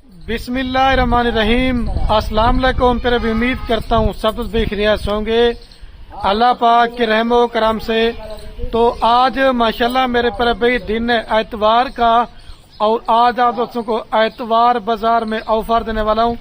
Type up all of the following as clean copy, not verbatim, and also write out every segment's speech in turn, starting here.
बिस्मिल्लाहिर्रहमानिर्रहीम। अस्सलाम वालेकुम। फिर भी उम्मीद करता हूँ सब भी खैरियत होंगे अल्लाह पाक के रहमो करम से। तो आज माशाल्लाह मेरे पर भी दिन है एतवार का, और आज आप दोस्तों को एतवार बाजार में ऑफर देने वाला हूँ।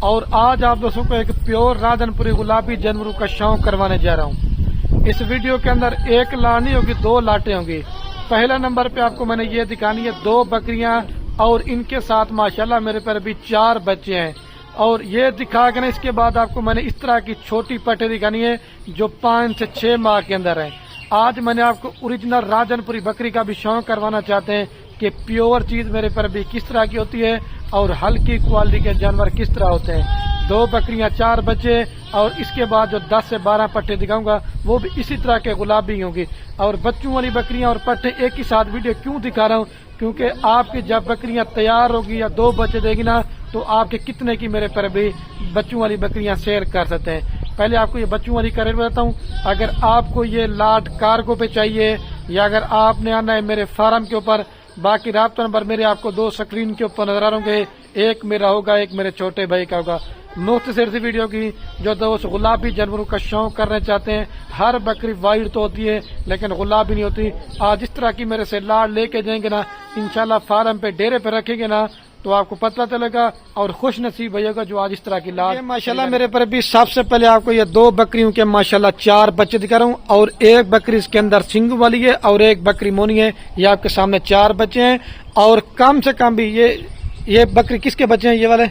और आज आप दोस्तों को एक प्योर राजनपुरी गुलाबी जानवरों का शौक करवाने जा रहा हूँ। इस वीडियो के अंदर एक लाट नहीं होगी, दो लाटें होंगी। पहला नंबर पे आपको मैंने ये दिखानी है दो बकरियां, और इनके साथ माशाल्लाह मेरे पर भी 4 बच्चे हैं। और ये दिखा के ना इसके बाद आपको मैंने इस तरह की छोटी पट्टी दिखानी है जो 5 से 6 माह के अंदर है। आज मैंने आपको ओरिजिनल राजनपुरी बकरी का भी शौक करवाना चाहते हैं कि प्योर चीज मेरे पर भी किस तरह की होती है और हल्की क्वालिटी के जानवर किस तरह होते हैं। 2 बकरियां 4 बच्चे, और इसके बाद जो 10 से 12 पट्टे दिखाऊंगा वो भी इसी तरह के गुलाबी होंगी। और बच्चों वाली बकरियां और पट्टे एक ही साथ वीडियो क्यों दिखा रहा हूँ, क्योंकि आपकी जब बकरियां तैयार होगी या 2 बच्चे देगी ना, तो आपके कितने की मेरे पर भी बच्चों वाली बकरियां सेल कर सकते हैं। पहले आपको ये बच्चों वाली का रेट बताता हूँ। अगर आपको ये लाट कार्गो पे चाहिए या अगर आपने आना है मेरे फार्म के ऊपर, बाकी राब्ता नंबर मेरे आपको 2 स्क्रीन के ऊपर नजर आ रहे होंगे। एक मेरा होगा, एक मेरे छोटे भाई का होगा। मुख्तसर सी वीडियो की जो दोस्त गुलाबी जानवरों का शौक करना चाहते हैं। हर बकरी वाइट तो होती है लेकिन गुलाबी नहीं होती। आज इस तरह की मेरे से लाट लेके जाएंगे ना, इंशाल्लाह फार्म पे डेरे पे रखेंगे ना, तो आपको पता चलेगा और खुश नसीब होगा जो आज इस तरह की लाट। माशाल्लाह मेरे पर भी सबसे पहले आपको ये 2 बकरियों के माशाल्लाह 4 बच्चे दिखा रहा हूँ। और एक बकरी इसके अंदर सिंग वाली है और एक बकरी मोनी है। ये आपके सामने 4 बच्चे हैं। और कम से कम भी ये बकरी किसके बच्चे हैं? ये वाले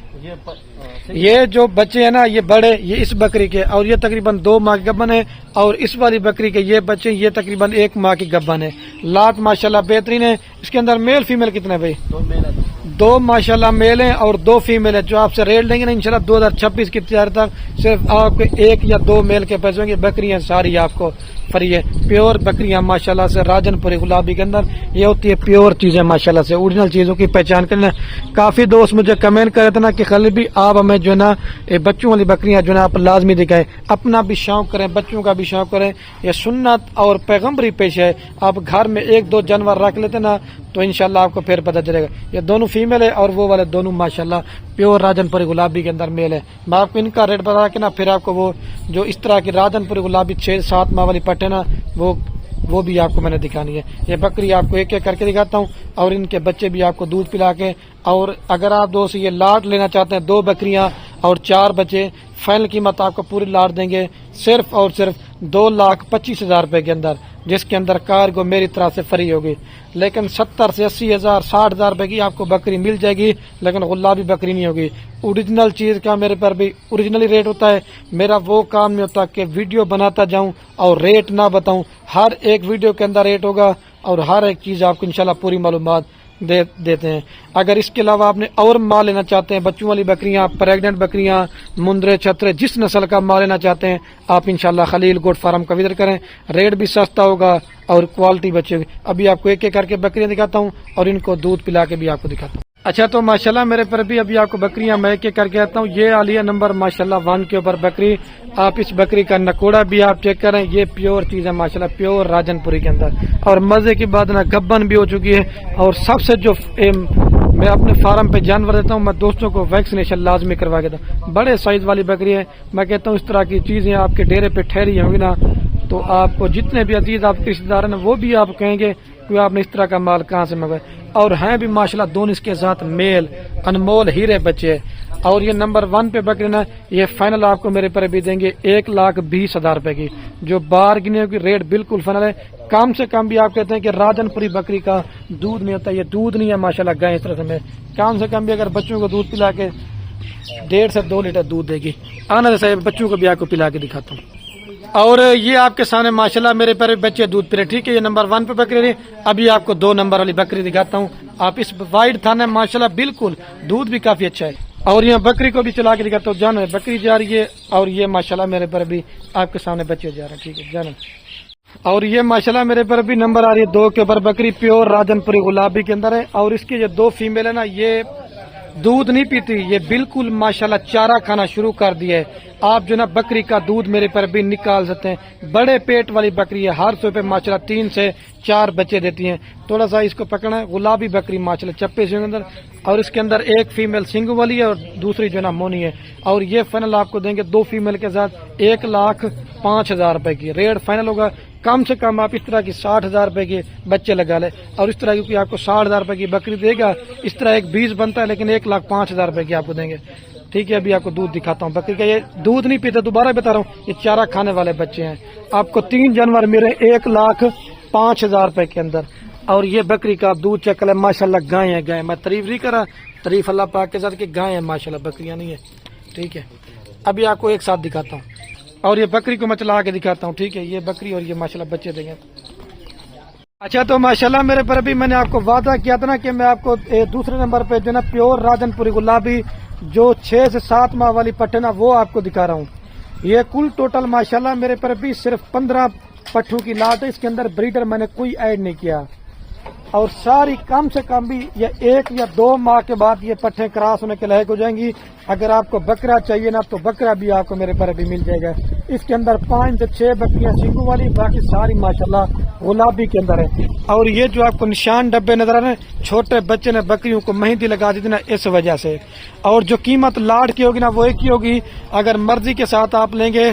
ये जो बच्चे हैं ना, ये बड़े ये इस बकरी के, और ये तकरीबन 2 माह की गब्बन है। और इस वाली बकरी के ये बच्चे ये तकरीबन 1 माह की गब्बन है। लाट माशाल्लाह बेहतरीन है। इसके अंदर मेल फीमेल कितने भाई? 2 मेल है। 2 माशाल्लाह मेल हैं और 2 फीमेल है। जो आपसे रेट लेंगे ना इंशाल्लाह 2026 की तैयारी तक सिर्फ आपके 1 या 2 मेल के पैसे होंगे। बकरियां सारी आपको फ्री है। प्योर बकरियां माशाल्लाह से राजनपुरी गुलाबी के अंदर ये होती है प्योर चीजें माशाल्लाह से। ओरिजिनल चीजों की पहचान करना। काफी दोस्त मुझे कमेंट करे थे ना कि खाली भी आप हमें जो है ना बच्चों वाली बकरियां जो है आप लाजमी दिखाएं। अपना भी शौक करें, बच्चों का भी शौक करें। ये सुन्नत और पैगम्बरी पेश है। आप घर में 1-2 जानवर रख लेते ना तो इंशाल्लाह आपको फिर पता चलेगा। ये दोनों फीमेल है और वो वाले दोनों माशाल्लाह प्योर राजनपुरी गुलाबी के अंदर मेल है। मैं आपको इनका रेट बता के ना फिर आपको वो जो इस तरह की राजनपुरी गुलाबी 6-7 माह वाली पट्टे ना वो भी आपको मैंने दिखानी है। ये बकरी आपको एक एक करके दिखाता हूँ और इनके बच्चे भी आपको दूध पिला के। और अगर आप दोस्त ये लाट लेना चाहते हैं 2 बकरियां और 4 बच्चे, फाइनल कीमत आपको पूरी लाट देंगे सिर्फ और सिर्फ 2,25,000 रुपए के अंदर, जिसके अंदर कार्गो मेरी तरफ से फ्री होगी। लेकिन 70 से 80,000 60,000 रुपए की आपको बकरी मिल जाएगी, लेकिन गुलाबी बकरी नहीं होगी। ओरिजिनल चीज का मेरे पर भी ओरिजिनली रेट होता है। मेरा वो काम नहीं होता कि वीडियो बनाता जाऊं और रेट ना बताऊं। हर एक वीडियो के अंदर रेट होगा और हर एक चीज आपको इंशाल्लाह पूरी मालूमात देते हैं। अगर इसके अलावा आपने और माल लेना चाहते हैं, बच्चों वाली बकरियां, प्रेग्नेंट बकरियां, मुंदरे छतरे, जिस नस्ल का माल लेना चाहते हैं आप इंशाल्लाह खलील गोट फार्म का विजिट करें। रेट भी सस्ता होगा और क्वालिटी बची होगी। अभी आपको एक एक करके बकरियां दिखाता हूं और इनको दूध पिला के भी आपको दिखाता हूं। अच्छा, तो माशाल्लाह मेरे पर भी अभी आपको बकरियां मैं एक एक करके आता हूँ। ये आलिया नंबर माशाल्लाह 1 के ऊपर बकरी। आप इस बकरी का नकोड़ा भी आप चेक करें। ये प्योर चीज है माशाल्लाह, प्योर राजनपुरी के अंदर। और मजे की बात ना गब्बन भी हो चुकी है। और सबसे जो मैं अपने फार्म पे जानवर देता हूँ, मैं दोस्तों को वैक्सीनेशन लाजमी करवा के देता हूँ। बड़े साइज वाली बकरी है। मैं कहता हूँ इस तरह की चीजें आपके डेरे पे ठहरी होंगी ना, तो आपको जितने भी अजीज आपके रिश्तेदार हैं वो भी आप कहेंगे कि आपने इस तरह का माल कहाँ से मंगाया। और हैं भी माशाल्लाह दोनों इसके साथ मेल अनमोल हीरे बच्चे। और ये नंबर 1 पे बकरी ना, ये फाइनल आपको मेरे पर भी देंगे 1,20,000 रुपए की, जो बार्गेनिंग की रेट बिल्कुल फाइनल है। कम से कम भी आप कहते हैं कि राजनपुरी बकरी का दूध नहीं होता, ये दूध नहीं है माशाल्लाह गाय इस तरह से। कम से कम भी अगर बच्चों को दूध पिला के 1.5 से 2 लीटर दूध देगी। आना जैसे बच्चों को भी आपको पिला के दिखाता हूँ। और ये आपके सामने माशाल्लाह मेरे पर बच्चे दूध पी रहे। ठीक है, ये नंबर 1 पे बकरी रही। अभी आपको 2 नंबर वाली बकरी दिखाता हूँ। आप इस वाइट थाने माशाल्लाह बिल्कुल दूध भी काफी अच्छा है। और यहाँ बकरी को भी चला के दिखाता हूँ। जानो बकरी जा रही है और ये माशाल्लाह मेरे पर भी आपके सामने बच्चे जा रहे हैं। ठीक है, जानो। और ये माशाल्लाह मेरे पर भी नंबर आ रही है 2 के ऊपर बकरी, प्योर राजनपुरी गुलाबी के अंदर है। और इसकी जो 2 फीमेल है ना, دودھ نہیں پیتی، یہ بالکل ماشاءاللہ چارہ کھانا شروع کر دیا ہے۔ آپ جو نا بکری کا دودھ میرے پر بھی نکال سکتے ہیں، بڑے پیٹ والی بکری ہے، ہر 100 پہ ماشاءاللہ 3 سے 4 بچے دیتی ہیں۔ تھوڑا سا اس کو پکڑنا ہے، گلابی بکری ماشاءاللہ چپے سے اندر، اور اس کے اندر ایک فیمیل سنگو والی ہے اور دوسری جو نا مونی ہے، اور یہ فائنل آپ کو دیں گے 2 فیمیل کے ساتھ 1,05,000 روپے کی ریٹ فائنل ہوگا۔ کم سے کم آپ اس طرح کی 60,000 روپے کے بچے لگا لیں، اور اس طرح کی آپ کو 60,000 روپے کی بکری دے گا، اس طرح ایک 20 بنتا ہے، لیکن 1,05,000 روپے کی آپ کو دیں گے۔ ٹھیک ہے، ابھی آپ کو دودھ دکھاتا ہوں بکری کا، یہ دودھ نہیں پیتا، دوبارہ بتا رہا ہوں، یہ چارہ کھانے والے بچے ہیں۔ آپ کو 3 جانور ملے 1,05,000 روپے کے اندر، اور یہ بکری کا آپ دودھ چیک کریں، ماشاءاللہ گائے ہیں، گائے، میں تعریف نہیں کرا، تعریف اللہ پاک کے ساتھ کہ گائے ہیں ماشاءاللہ، بکریاں نہیں ہے۔ ٹھیک ہے، ابھی آپ کو ایک ساتھ دکھاتا ہوں، اور یہ بکری کو میں چلا کے دکھاتا ہوں۔ ٹھیک ہے، یہ بکری اور یہ ماشاءاللہ بچے دیں گے۔ اچھا، تو ماشاءاللہ میرے پر ابھی میں نے آپ کو وعدہ کیا تھا نا کہ میں آپ کو دوسرے نمبر پہ جو نا پیور راجن پوری گلابی جو 6 سے 7 ماہ والی پٹھے نا وہ آپ کو دکھا رہا ہوں۔ یہ کل ٹوٹل ماشاءاللہ میرے پر ابھی صرف 15 پٹھوں کی لاٹ ہے، اس کے اندر بریڈر میں نے کوئی ایڈ نہیں کیا، اور ساری کم سے کم بھی یہ 1 یا 2 ماہ کے بعد یہ پٹھیں کراس ہونے کے لائق ہو جائیں گی۔ اگر آپ کو بکرا چاہیے نا تو بکرا بھی آپ کو میرے پر ابھی مل جائے گا۔ اس کے اندر 5 سے 6 بکریاں سنگو والی، باقی ساری ماشاءاللہ گلابی کے اندر ہے۔ اور یہ جو آپ کو نشان ڈبے نظر آ رہے ہیں، چھوٹے بچے نے بکریوں کو مہندی لگا دی تھی نا اس وجہ سے۔ اور جو قیمت لاٹ کی ہوگی نا وہ ایک ہی ہوگی، اگر مرضی کے ساتھ آپ لیں گے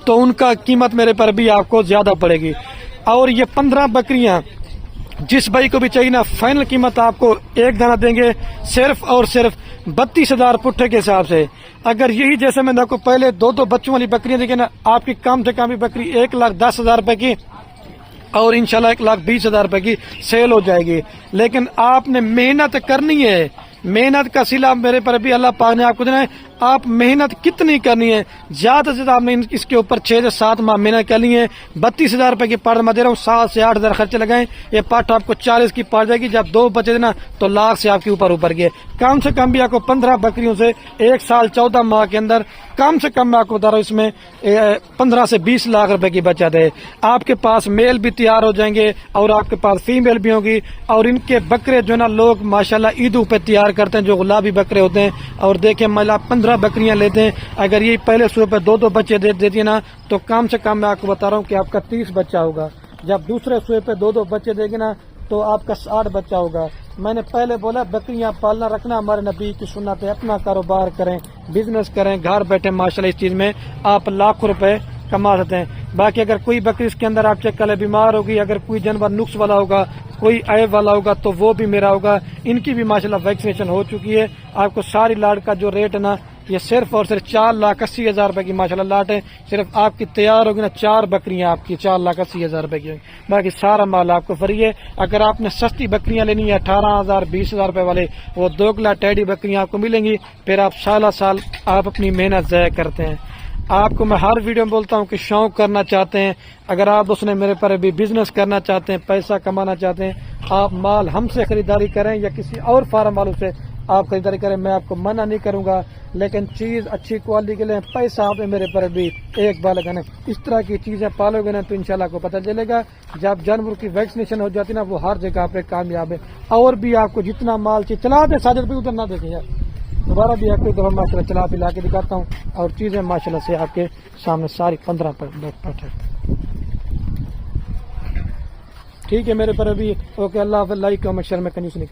تو ان کا قیمت میرے پر بھی آپ کو زیادہ پڑے گی۔ اور یہ 15 بکریاں جس بھائی کو بھی چاہیے نا، فائنل قیمت آپ کو ایک دانہ دیں گے صرف اور صرف 32,000 پٹھے کے حساب سے۔ اگر یہی جیسے میں نے آپ کو پہلے 2 بچوں والی بکریاں دیکھیں نا، آپ کی کم سے کم بھی بکری 1,10,000 روپے کی اور انشاءاللہ 1,20,000 روپے کی سیل ہو جائے گی۔ لیکن آپ نے محنت کرنی ہے، محنت کا صلہ میرے پر بھی اللہ پاک نے آپ کو دینا ہے۔ آپ محنت کتنی کرنی ہے، زیادہ سے زیادہ آپ نے اس کے اوپر 6 سے 7 ماہ محنت کرنی ہے۔ 32,000 روپے کی پاٹ میں دے رہا ہوں، 7 سے 8,000 خرچے لگائیں، یہ پاٹ آپ کو 40 کی پاٹ جائے گی۔ جب 2 بچے دینا تو لاکھ سے آپ کے اوپر گئے۔ کم سے کم بھی آپ کو 15 بکریوں سے 1 سال 14 ماہ کے اندر کم سے کم میں آپ کو بتا رہا ہوں، اس میں 15 سے 20 لاکھ روپے کی بچت ہے۔ آپ کے پاس میل بھی تیار ہو جائیں گے اور آپ کے پاس فیمیل بھی ہوگی، اور ان کے بکرے جو نا لوگ ماشاءاللہ عیدوں پہ تیار کرتے ہیں، جو گلابی بکرے ہوتے ہیں۔ اور دیکھیں مالا 15 بکریاں لیتے ہیں، اگر یہ پہلے سو پہ 2 بچے دیتی ہے نا تو کم سے کم میں آپ کو بتا رہا ہوں کہ آپ کا 30 بچہ ہوگا۔ جب دوسرے سوئے پہ 2 بچے دے گی نا تو آپ کا 60 بچہ ہوگا۔ میں نے پہلے بولا بکریاں پالنا رکھنا ہمارے نبی کی سنت ہے، اپنا کاروبار کریں، بزنس کریں، گھر بیٹھے ماشاءاللہ اس چیز میں آپ لاکھوں روپے کما سکتے ہیں۔ باقی اگر کوئی بکری اس کے اندر آپ چیک کریں بیمار ہوگی، اگر کوئی جانور نقص والا ہوگا، کوئی عیب والا ہوگا تو وہ بھی میرا ہوگا۔ ان کی بھی ماشاءاللہ ویکسینیشن ہو چکی ہے۔ آپ کو ساری لاٹ کا جو ریٹ ہے نا یہ صرف اور صرف 4,80,000 روپے کی ماشاءاللہ لاٹ ہے۔ صرف آپ کی تیار ہوگی نا 4 بکریاں آپ کی 4,80,000 روپے کی ہوگی، باقی سارا مال آپ کو فری ہے۔ اگر آپ نے سستی بکریاں لینی ہے 18,000 20,000 روپے والے، وہ 2 کلا ٹیڈی بکریاں آپ کو ملیں گی، پھر آپ سالہ سال آپ اپنی محنت ضائع کرتے ہیں۔ آپ کو میں ہر ویڈیو میں بولتا ہوں کہ شوق کرنا چاہتے ہیں، اگر آپ اس نے میرے پر بھی بزنس کرنا چاہتے ہیں، پیسہ کمانا چاہتے ہیں، آپ مال ہم سے خریداری کریں یا کسی اور فارم والوں سے آپ خریداری کریں، میں آپ کو منع نہیں کروں گا، لیکن چیز اچھی کوالٹی کے لیں، پیسہ آپ میرے پر بھی ایک بار لگانا۔ اس طرح کی چیزیں پالو گے نا تو انشاءاللہ کو پتہ چلے گا، جب جانور کی ویکسینیشن ہو جاتی نا وہ ہر جگہ پہ کامیاب ہے۔ اور بھی آپ کو جتنا مال چاہیے چلا دیں، ساجد بھی ادھر نہ دیکھیں یار، دوبارہ بھی آپ کو دفعہ ماشاءاللہ چلا پلا کے دکھاتا ہوں، اور چیزیں ماشاءاللہ سے آپ کے سامنے ساری 15 پٹ ہے۔ ٹھیک ہے میرے پر ابھی اوکے، اللہ حافظ، لائک کمنٹ شیئر میں کنجوس نہیں